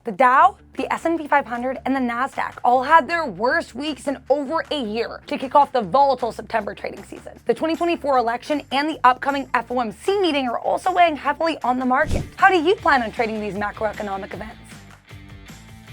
The Dow, the S&P 500, and the NASDAQ all had their worst weeks in over a year to kick off the volatile September trading season. The 2024 election and the upcoming FOMC meeting are also weighing heavily on the market. How do you plan on trading these macroeconomic events?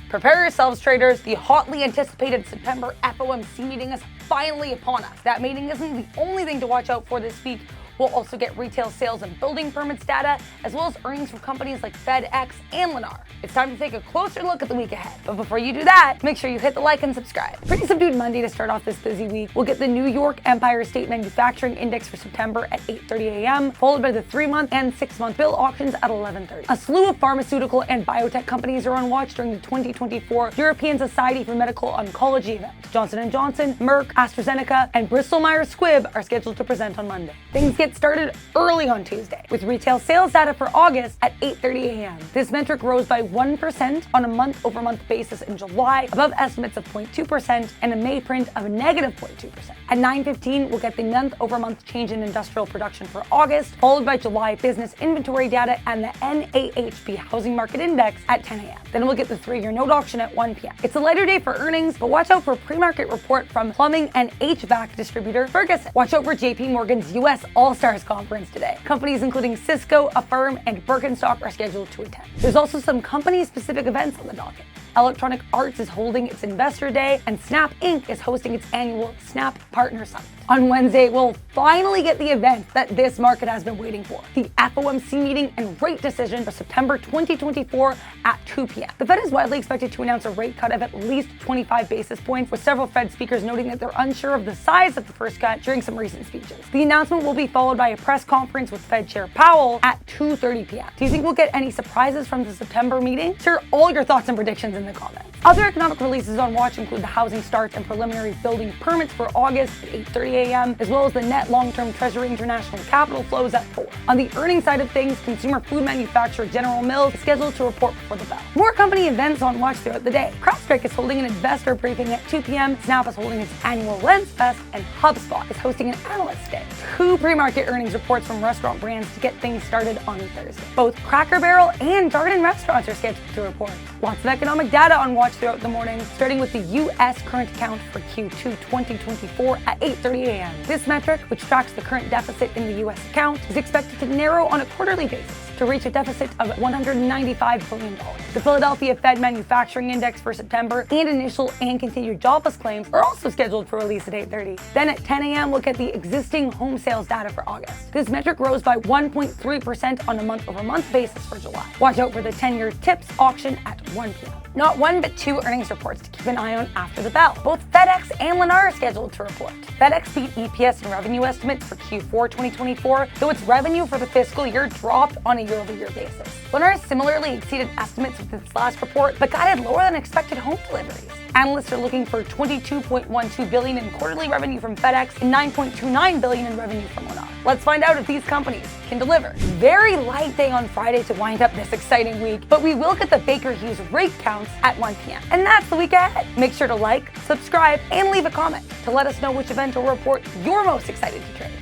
Prepare yourselves, traders. The hotly anticipated September FOMC meeting is finally upon us. That meeting isn't the only thing to watch out for this week. We'll also get retail sales and building permits data, as well as earnings from companies like FedEx and Lennar. It's time to take a closer look at the week ahead. But before you do that, make sure you hit the like and subscribe. Pretty subdued Monday to start off this busy week. We'll get the New York Empire State Manufacturing Index for September at 8:30 a.m., followed by the 3-month and 6-month bill auctions at 11:30. A slew of pharmaceutical and biotech companies are on watch during the 2024 European Society for Medical Oncology event. Johnson & Johnson, Merck, AstraZeneca, and Bristol Myers Squibb are scheduled to present on Monday. Things get started early on Tuesday with retail sales data for August at 8:30 a.m. This metric rose by 1% on a month-over-month basis in July, above estimates of 0.2% and a May print of -0.2%. At 9:15, we'll get the month-over-month change in industrial production for August, followed by July business inventory data and the NAHB Housing Market Index at 10 a.m. Then we'll get the 3-year note auction at 1 p.m. It's a lighter day for earnings, but watch out for a pre-market report from plumbing and HVAC distributor Ferguson. Watch out for JP Morgan's U.S. All-Stars conference today. Companies including Cisco, Affirm, and Birkenstock are scheduled to attend. There's also some company-specific events on the docket. Electronic Arts is holding its Investor Day, and Snap Inc. is hosting its annual Snap Partner Summit. On Wednesday, we'll finally get the event that this market has been waiting for, the FOMC meeting and rate decision for September 2024 at 2 p.m. The Fed is widely expected to announce a rate cut of at least 25 basis points, with several Fed speakers noting that they're unsure of the size of the first cut during some recent speeches. The announcement will be followed by a press conference with Fed Chair Powell at 2:30 p.m. Do you think we'll get any surprises from the September meeting? Share all your thoughts and predictions in the comments. Other economic releases on watch include the housing starts and preliminary building permits for August at 8:30 a.m., as well as the net long-term Treasury international capital flows at 4. On the earnings side of things, consumer food manufacturer General Mills is scheduled to report before the bell. More company events on watch throughout the day. CrowdStrike is holding an investor briefing at 2 p.m., Snap is holding its annual Lens Fest, and HubSpot is hosting an analyst day. 2 pre-market earnings reports from restaurant brands to get things started on Thursday. Both Cracker Barrel and Darden restaurants are scheduled to report. Lots of economic data on watch throughout the morning, starting with the U.S. current account for Q2 2024 at 8:30 a.m. This metric, which tracks the current deficit in the U.S. account, is expected to narrow on a quarterly basis to reach a deficit of $195 billion. The Philadelphia Fed Manufacturing Index for September and initial and continued jobless claims are also scheduled for release at 8:30. Then at 10 a.m., we'll get the existing home sales data for August. This metric rose by 1.3% on a month-over-month basis for July. Watch out for the 10-year TIPS auction at 1 p.m. Not 1, but 2 earnings reports to keep an eye on after the bell. Both FedEx and Lennar are scheduled to report. FedEx beat EPS and revenue estimates for Q4 2024, though its revenue for the fiscal year dropped on a year-over-year basis. Lennar similarly exceeded estimates with its last report, but guided lower than expected home deliveries. Analysts are looking for $22.12 billion in quarterly revenue from FedEx and $9.29 billion in revenue from Lennar. Let's find out if these companies can deliver. Very light day on Friday to wind up this exciting week, but we will get the Baker Hughes rate counts at 1 p.m. And that's the week ahead. Make sure to like, subscribe, and leave a comment to let us know which event or report you're most excited to trade.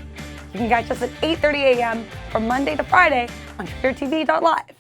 You can catch us at 8:30 a.m. from Monday to Friday on TraderTV.Live.